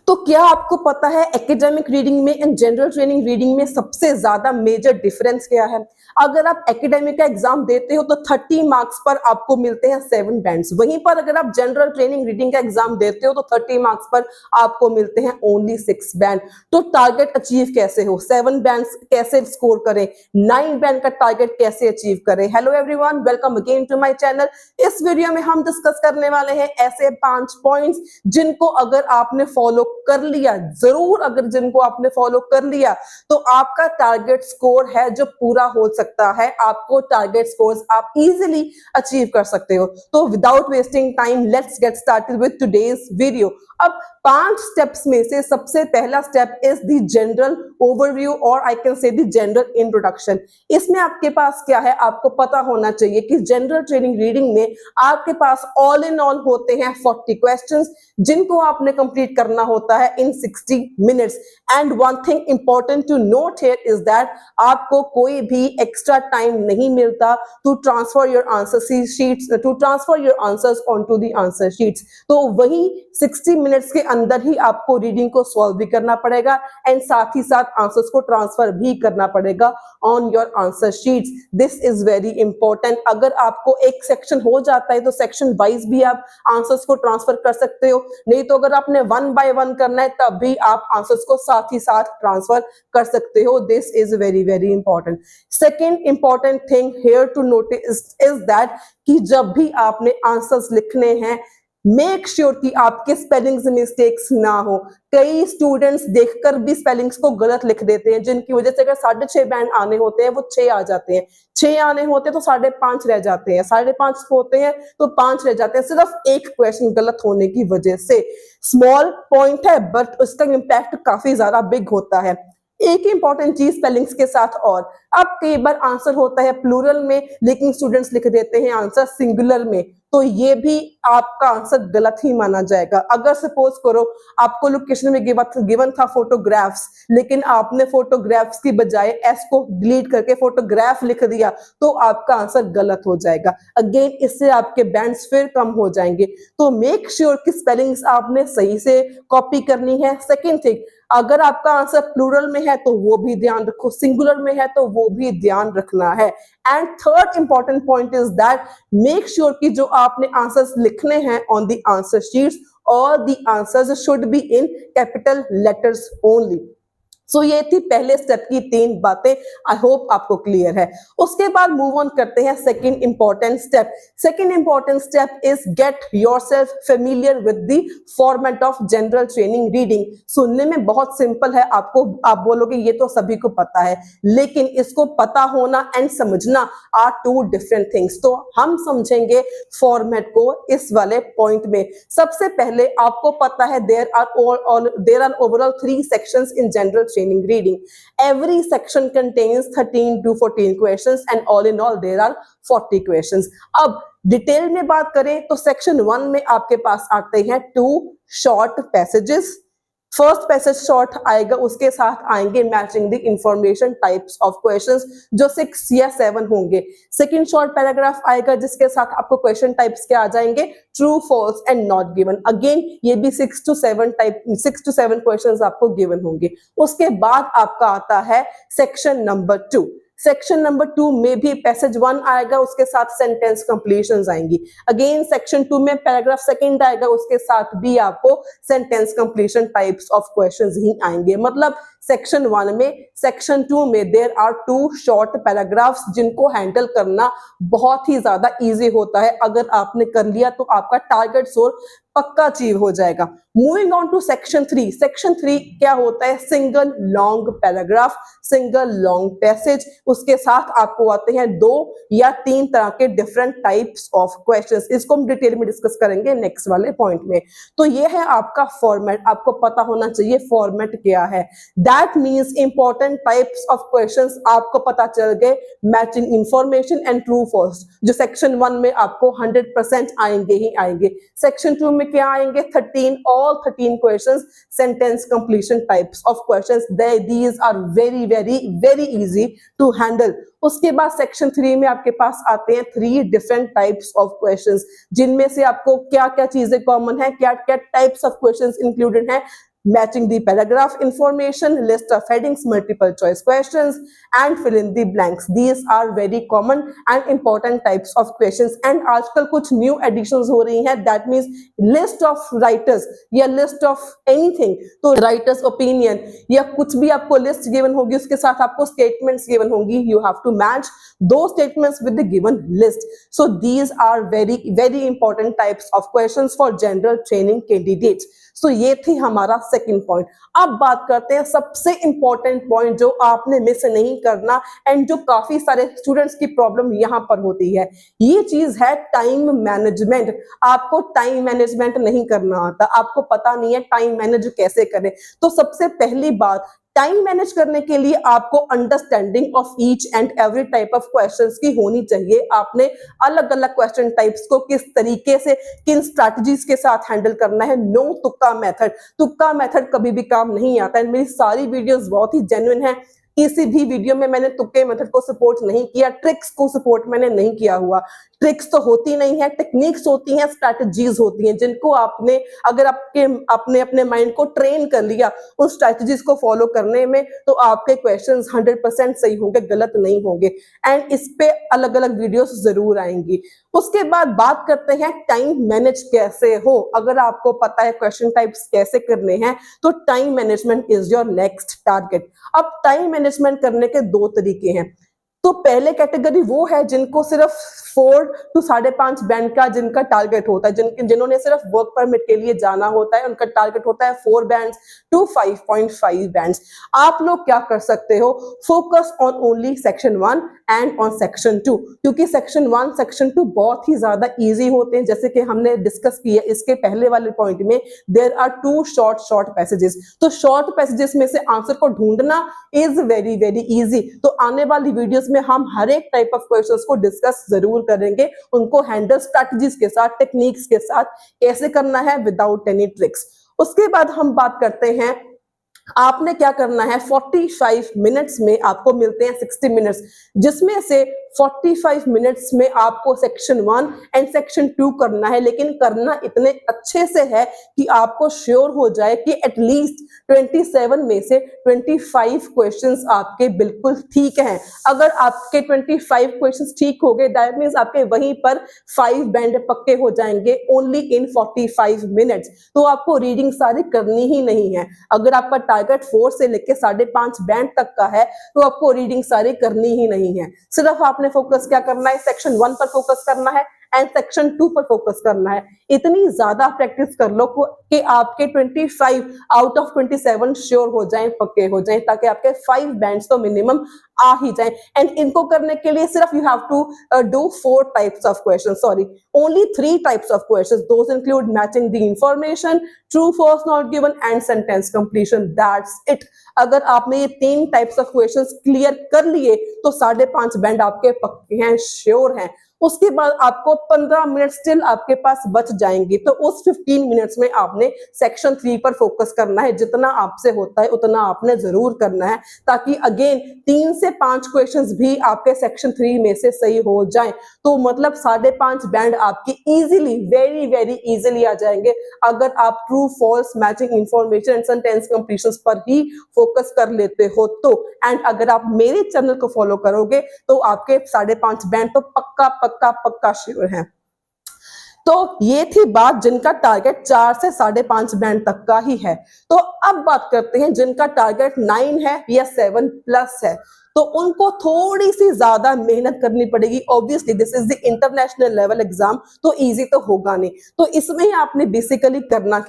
तो क्या आपको पता है एकेडमिक रीडिंग में एंड जनरल ट्रेनिंग रीडिंग में सबसे ज्यादा मेजर डिफरेंस क्या है? अगर आप एकेडमिक का एग्जाम देते हो तो 30 मार्क्स पर आपको मिलते हैं 7 बैंड्स। वहीं पर अगर आप जनरल ट्रेनिंग रीडिंग का एग्जाम देते हो तो 30 मार्क्स पर आपको मिलते हैं ओनली 6 बैंड। तो टारगेट अचीव कैसे हो? 7 बैंड्स कैसे स्कोर करें? 9 बैंड का टारगेट कैसे अचीव करें? Hello everyone, welcome again to my channel. इस वीडियो में हम डिस्कस करने वाले हैं ऐसे 5 पॉइंट्स जिनको अगर आपने फॉलो कर लिया, जरूर अगर जिनको आपने फॉलो कर लिया तो आपका टारगेट स्कोर है जो पूरा हो सकता है। आपको टारगेट स्कोर्स आप इजीली अचीव कर सकते हो। तो without wasting time let's get started with today's video. अब 5 स्टेप्स में से सबसे पहला step is the general overview और I can say the general introduction. इसमें आपके पास क्या है, आपको पता होना चाहिए कि जनरल ट्रेनिंग रीडिंग में आपके पास ऑल इन ऑल होते हैं 40 क्वेश्चंस जिनको आपने कंप्लीट करना होता है in 60 minutes. And one thing important to note here is that आपको कोई भी एक्स्ट्रा टाइम नहीं मिलता to transfer your answer sheets, to transfer your answers onto the answer sheets. तो वही 60 मिनट्स के अंदर ही आपको रीडिंग को सॉल्व भी करना पड़ेगा एंड साथ ही साथ आंसर्स को ट्रांसफर भी करना पड़ेगा on your answer sheets. This is very important. अगर आपको एक सेक्शन हो जाता है तो सेक्शन वाइज भी आप आंसर्स को ट्रांसफर कर सकते हो, नहीं तो अगर आपने 1 बाय 1 करना है तब भी आप आंसर्स को साथ ही साथ ट्रांसफर कर सकते हो। This is very very important. Second important thing here to notice is that कि जब भी आपने आंसर्स लिखने हैं मेक श्योर कि आपके स्पेलिंग्स मिस्टेक्स ना हो। कई स्टूडेंट्स देखकर भी स्पेलिंग्स को गलत लिख देते हैं जिनकी वजह से अगर 6.5 बैंड आने होते हैं वो 6 आ जाते हैं, 6 आने होते हैं तो 5.5 रह जाते हैं, 5.5 होते हैं तो 5 रह जाते हैं, सिर्फ एक क्वेश्चन गलत होने की वजह से। स्मॉल पॉइंट है बट उसका इम्पैक्ट काफी ज्यादा बिग होता है। एक इंपॉर्टेंट चीज स्पेलिंग्स के साथ, और अब कई बार आंसर होता है प्लूरल में लेकिन स्टूडेंट्स लिख देते हैं आंसर सिंगुलर में, तो ये भी आपका आंसर गलत ही माना जाएगा। अगर सपोज करो आपको लोकेशन में गिवन था फोटोग्राफ्स लेकिन आपने फोटोग्राफ्स की बजाय एस को डिलीट करके फोटोग्राफ लिख दिया तो आपका आंसर गलत हो जाएगा। अगेन इससे आपके बैंड्स फिर कम हो जाएंगे। तो मेक श्योर कि स्पेलिंग्स आपने सही से कॉपी करनी है। सेकेंड थिंग, अगर आपका आंसर प्लूरल में है तो वो भी ध्यान रखो, सिंगुलर में है तो वो भी ध्यान रखना है। And third important point is that make sure कि जो आपने आंसर्स लिखने हैं on the answer sheets, all the answers should be in capital letters only। सो ये थी पहले स्टेप की 3 बातें। आई होप आपको क्लियर है। उसके बाद मूव ऑन करते हैं second important step. Second important step is get yourself familiar with the format of general training reading. सुनने में बहुत सिंपल है, आपको आप बोलोगे ये तो सभी को पता है, लेकिन इसको पता होना एंड समझना आर 2 डिफरेंट थिंग्स। तो हम समझेंगे फॉर्मेट को इस वाले पॉइंट में। सबसे पहले आपको पता है there are overall 3 sections in general training reading. Every section contains 13 to 14 questions and all in all there are 40 questions. अब डिटेल में बात करें तो सेक्शन 1 में आपके पास आते हैं 2 short passages. First passage short आएगा, उसके साथ आएंगे matching the information types of questions जो 6 या 7 होंगे। सेकंड शॉर्ट पैराग्राफ आएगा जिसके साथ आपको क्वेश्चन टाइप्स के आ जाएंगे true, false and not given. Again ये भी 6 to 7 क्वेश्चंस आपको गिवन होंगे। उसके बाद आपका आता है सेक्शन नंबर 2। सेक्शन नंबर 2 में भी पैसेज 1 आएगा, उसके साथ सेंटेंस कंप्लीशंस आएंगी। अगेन सेक्शन 2 में पैराग्राफ सेकंड आएगा, उसके साथ भी आपको sentence completion types of questions ही आएंगे। मतलब सेक्शन 1 में, सेक्शन 2 में देयर आर 2 शॉर्ट पैराग्राफ्स जिनको हैंडल करना बहुत ही ज्यादा इजी होता है। अगर आपने कर लिया तो आपका टारगेट स्कोर पक्का अचीव हो जाएगा। Moving on to section 3। Section 3 क्या होता है? Single long paragraph, single long passage, उसके साथ आपको आते हैं 2 या 3 तरह के डिफरेंट टाइप्स ऑफ क्वेश्चंस। इसको हम डिटेल में डिस्कस करेंगे नेक्स्ट वाले पॉइंट में। तो ये है आपका फॉर्मेट। आपको पता होना चाहिए फॉर्मेट क्या है। That means important types of questions आपको पता चल गए, matching information and true false, जो सेक्शन 1 में आपको 100% आएंगे ही आएंगे। सेक्शन 2 में क्या आएंगे? 13 questions, sentence completion types of questions. These are very easy to handle। उसके बाद सेक्शन 3 में आपके पास आते हैं 3 डिफरेंट टाइप्स ऑफ क्वेश्चंस जिनमें से आपको क्या क्या चीजें कॉमन है, क्या क्या टाइप्स ऑफ क्वेश्चंस इंक्लूडेड है matching the paragraph information, list of headings, multiple choice questions and fill in the blanks. These are very common and important types of questions. And आजकल कुछ न्यू एडिशंस हो रही हैं, that means list of writers या list of anything, तो writers opinion या कुछ भी आपको लिस्ट गिवन होगी, उसके साथ आपको स्टेटमेंट्स गिवन होंगी, यू हैव टू मैच दो statements with the given list. So these are very very important types of questions for general training candidates. सो ये थी हमारा सेकंड पॉइंट। अब बात करते हैं सबसे इंपॉर्टेंट पॉइंट जो आपने मिस नहीं करना एंड जो काफी सारे स्टूडेंट्स की प्रॉब्लम यहां पर होती है, ये चीज है टाइम मैनेजमेंट। आपको टाइम मैनेजमेंट नहीं करना आता, आपको पता नहीं है टाइम मैनेज कैसे करें। तो सबसे पहली बात, टाइम मैनेज करने के लिए आपको understanding of each and every type of questions की होनी चाहिए। आपने अलग अलग क्वेश्चन टाइप्स को किस तरीके से, किन स्ट्रैटेजीज के साथ हैंडल करना है। नो तुक्का मेथड, तुक्का मेथड कभी भी काम नहीं आता है। मेरी सारी वीडियोस बहुत ही जेन्युइन है, किसी भी वीडियो में मैंने तुक्के मेथड को सपोर्ट नहीं किया, ट्रिक्स को सपोर्ट मैंने नहीं किया हुआ। ट्रिक्स तो होती नहीं है, टेक्निक्स होती हैं, स्ट्रैटेजीज होती हैं, जिनको आपने अगर आपने अपने माइंड को ट्रेन कर लिया उन स्ट्रैटेजीज को फॉलो करने में, तो आपके क्वेश्चंस 100% सही होंगे, गलत नहीं होंगे। एंड इस पे अलग अलग वीडियोस जरूर आएंगी। उसके बाद बात करते हैं टाइम मैनेज कैसे हो। अगर आपको पता है क्वेश्चन टाइप्स कैसे करने हैं, तो time management is your next target. अब टाइम मैनेजमेंट करने के दो तरीके हैं। तो पहले कैटेगरी वो है जिनको सिर्फ 4 to 5.5 बैंड का जिनका टारगेट होता है, जिन्होंने सिर्फ वर्क परमिट के लिए जाना होता है, उनका टारगेट होता है 4 बैंड्स to 5.5 बैंड्स। आप लोग क्या कर सकते हो, focus on only section 1 and on section 2, क्योंकि सेक्शन 1 सेक्शन 2 बहुत ही ज्यादा इजी होते हैं। जैसे कि हमने डिस्कस किया इसके पहले वाले पॉइंट में, देयर आर 2 शॉर्ट पैसेजेस। तो शॉर्ट पैसेजेस में से आंसर को ढूंढना इज वेरी वेरी इजी। तो आने वाली वीडियोस में हम हर एक टाइप ऑफ क्वेश्चंस को डिस्कस जरूर करेंगे, उनको हैंडल स्ट्रैटेजीज के साथ, टेक्निक्स के साथ कैसे करना है विदाउट एनी ट्रिक्स। उसके बाद हम बात करते हैं आपने क्या करना है। 45 मिनट्स में आपको मिलते हैं 60 मिनट्स, जिसमें से 45 मिनट्स में आपको सेक्शन 1 एंड सेक्शन 2 करना है, लेकिन करना इतने अच्छे से है कि आपको श्योर हो जाए कि एटलीस्ट 27 में से 25 क्वेश्चंस आपके बिल्कुल ठीक हैं। अगर आपके 25 क्वेश्चंस ठीक हो गए, दैट मींस आपके वहीं पर 5 बैंड पक्के हो जाएंगे ओनली इन 45 मिनट्स। तो आपको रीडिंग सारी करनी ही नहीं है। अगर आपका टारगेट 4 से लेके 5.5 बैंड तक का है, तो आपको रीडिंग सारी करनी ही नहीं है। सिर्फ आपने फोकस क्या करना है, सेक्शन 1 पर फोकस करना है एंड सेक्शन 2 पर फोकस करना है। इतनी ज्यादा प्रैक्टिस कर लो कि आपके 25 आउट ऑफ 27 श्योर हो जाएं, पक्के हो जाएं, ताकि आपके 5 बैंड्स तो मिनिमम आ ही जाएं। एंड इनको करने के लिए सिर्फ you have to do 4 types of question, sorry only 3 types of question. Those include matching the information, true false not given and sentence completion. That's it. अगर आपने ये 3 टाइप्स ऑफ क्वेश्चंस क्लियर कर लिए तो 5.5 बैंड आपके पक्के हैं, sure हैं। उसके बाद आपको 15 मिनट स्टिल आपके पास बच जाएंगे, तो उस 15 मिनट्स में आपने सेक्शन 3 पर फोकस करना है। जितना आपसे होता है उतना आपने जरूर करना है, ताकि अगेन 3 से 5 क्वेश्चंस भी आपके सेक्शन 3 में से सही हो जाएं। तो मतलब 5.5 बैंड आपके इजीली, वेरी वेरी इजीली आ जाएंगे अगर आप true false matching information and sentence completions पर ही फोकस कर लेते हो तो। एंड अगर आप मेरे चैनल को फॉलो करोगे तो आपके 5.5 बैंड तो पक्का पक्का पक्का श्योर है। तो ये थी बात जिनका टारगेट 4 से 5.5 बैंड तक का ही है। तो अब बात करते हैं जिनका टारगेट 9 है या 7+ है, तो उनको थोड़ी सी ज्यादा मेहनत करनी पड़ेगी। Obviously this is the international level exam, तो इजी तो होगा नहीं। तो इसमें आपने बेसिकली करना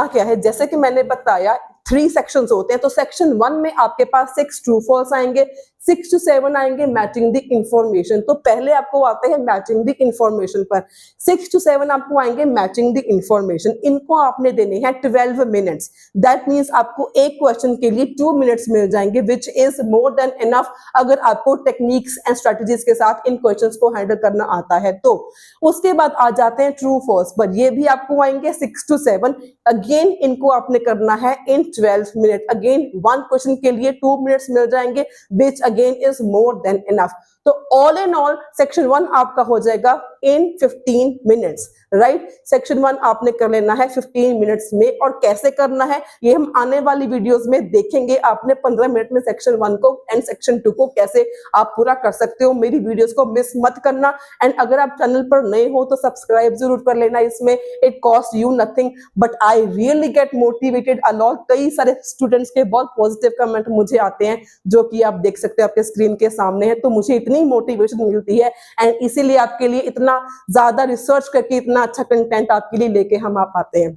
क्या है, जैसे कि मैंने बताया 3 सेक्शंस होते हैं। तो सेक्शन 1 में आपके पास 6 ट्रू फॉल्स आएंगे, 6 to 7 आएंगे मैचिंग द इंफॉर्मेशन। तो पहले आपको आते हैं मैचिंग द इंफॉर्मेशन पर, 6 to 7 आपको आएंगे मैचिंग द इंफॉर्मेशन। इनको आपने देने हैं 12 मिनट्स। दैट मींस आपको एक क्वेश्चन के लिए 2 मिनट्स मिल जाएंगे, which is more than enough अगर आपको टेक्निक्स एंड स्ट्रेटजीज के साथ इन क्वेश्चंस को हैंडल करना आता है तो। उसके बाद आ जाते हैं ट्रू फॉल्स पर, ये भी आपको आएंगे 6 to 7। अगेन इनको आपने करना है इन 12 मिनट। अगेन 1 क्वेश्चन के लिए 2 मिनट्स मिल जाएंगे, which again is more than enough. तो ऑल इन ऑल सेक्शन 1 आपका हो जाएगा इन 15 मिनट्स, राइट। सेक्शन 1 आपने कर लेना है 15 मिनट्स में, और कैसे करना है ये हम आने वाली वीडियोस में देखेंगे। आपने 15 मिनट में सेक्शन 1 को एंड सेक्शन 2 को कैसे आप पूरा कर सकते हो। मेरी वीडियोस को मिस मत करना, एंड अगर आप चैनल पर नए हो तो सब्सक्राइब जरूर कर लेना। इसमें it cost you nothing, but I really get motivated a lot. कई सारे स्टूडेंट्स के बहुत पॉजिटिव कमेंट मुझे आते हैं, जो कि आप देख सकते हो आपके स्क्रीन के सामने है। तो मुझे इतनी मोटिवेशन मिलती है, एंड इसीलिए आपके लिए इतना ज्यादा रिसर्च करके इतना अच्छा कंटेंट आपके लिए लेके हम आप आते हैं।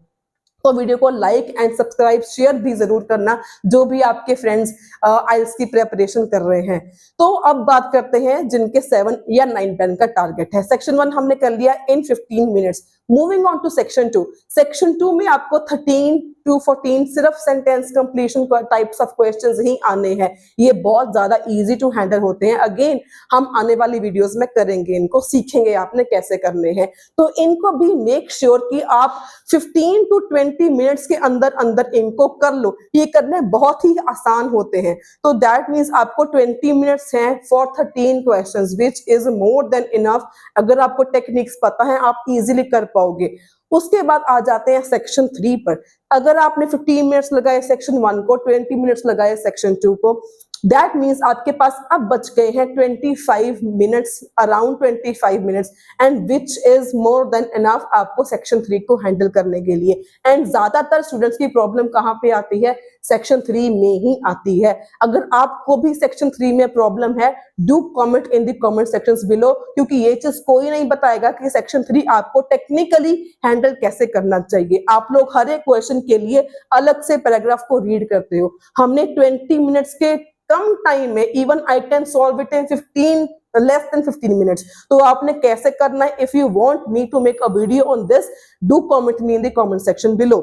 तो वीडियो को लाइक एंड सब्सक्राइब शेयर भी जरूर करना, जो भी आपके फ्रेंड्स आइल्स की प्रिपरेशन कर रहे हैं। तो अब बात करते हैं जिनके 7 या 9 10 का टारगेट है। सेक्शन 1 हमने कर लिया इन 15 minutes. Moving on to section 2। Section 2 में आपको 13 to 14 सिर्फ sentence completion types of questions ही आने हैं। ये बहुत ज्यादा इजी टू हैंडल होते हैं। अगेन हम आने वाली वीडियोस में करेंगे, इनको सीखेंगे आपने कैसे करने हैं। तो इनको भी मेक श्योर कि आप 15 to 20 मिनट्स के अंदर अंदर इनको कर लो। ये करने बहुत ही आसान होते हैं। तो दैट मीन्स आपको 20 मिनट्स हैं for 13 questions, which is more than enough. अगर आपको टेक्निक्स पता है आप इजीली कर पाओगे। उसके बाद आ जाते हैं सेक्शन 3 पर। अगर आपने 15 मिनट्स लगाए सेक्शन 1 को, 20 मिनट्स लगाए सेक्शन 2 को, दैट मीन्स आपके पास अब बच गए हैं 25 minutes, around 25 minutes, and which is more than enough आपको सेक्शन 3 को हैंडल करने के लिए। एंड ज्यादातर स्टूडेंट्स की प्रॉब्लम कहाँ पे आती है? सेक्शन 3 में ही आती है। अगर आपको भी सेक्शन 3 में प्रॉब्लम है, do comment in the comment sections below, क्योंकि ये चीज कोई नहीं बताएगा कि सेक्शन 3 आपको टेक्निकली हैंडल कैसे करना चाहिए। आप लोग हर एक क्वेश्चन के लिए अलग से पैराग्राफ को रीड करते हो। हमने 20 मिनट्स के कम टाइम में, even I can solve it in 15 less than 15 minutes। तो आपने कैसे करना है? If you want me to make a video on this, do comment me in the comment section below.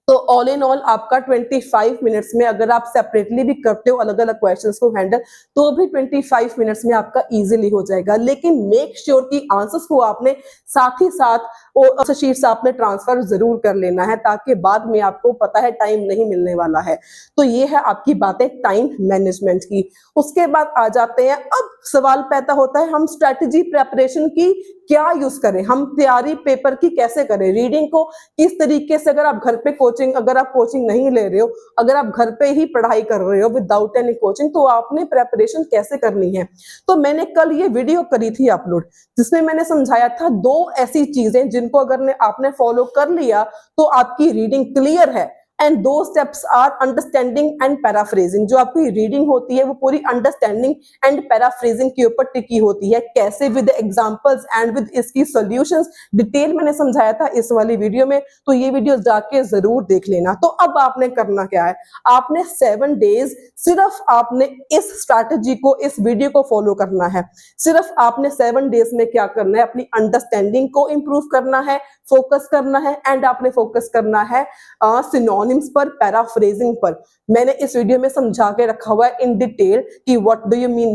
So all in all आपका 25 minutes में, अगर आप separately भी करते हो अलग अलग क्वेश्चंस को हैंडल, तो भी 25 मिनट्स में आपका इजीली हो जाएगा। लेकिन मेक श्योर कि आंसर्स को आपने साथ ही साथ शीट्स आपने ट्रांसफर जरूर कर लेना है, ताकि बाद में आपको पता है टाइम नहीं मिलने वाला है। तो ये है आपकी बातें टाइम मैनेजमेंट की। उसके बाद आ जाते हैं, अब सवाल पैदा होता है हम स्ट्रेटेजी प्रेपरेशन की क्या यूज करें, हम तैयारी पेपर की कैसे करें, रीडिंग को किस तरीके से। अगर आप घर पे अगर आप कोचिंग नहीं ले रहे हो, अगर आप घर पे ही पढ़ाई कर रहे हो विदाउट एनी कोचिंग, तो आपने प्रेपरेशन कैसे करनी है। तो मैंने कल ये वीडियो करी थी अपलोड, जिसमें मैंने समझाया था 2 ऐसी चीजें जिनको अगर आपने फॉलो कर लिया तो आपकी रीडिंग क्लियर है। एंड दो steps are understanding and paraphrasing. जो आपकी रीडिंग होती है वो पूरी अंडरस्टैंडिंग एंड पैराफ्रेजिंग के ऊपर टिकी होती है। कैसे? विद एग्जांपल्स एंड विद इसकी सॉल्यूशंस। डिटेल मैंने समझाया था इस वाली वीडियो में, तो ये वीडियो जाके जरूर देख लेना। तो अब आपने करना क्या है? आपने 7 डेज सिर्फ आपने इस स्ट्रैटेजी को, इस वीडियो को फॉलो करना है। सिर्फ आपने 7 डेज में क्या करना है? अपनी अंडरस्टैंडिंग को इंप्रूव करना है, फोकस करना है, एंड आपने फोकस करना है सिनोनिम्स पर, पैराफ्रेजिंग पर। मैंने इस वीडियो में समझा के रखा हुआ है इन डिटेल कि व्हाट डू यू मीन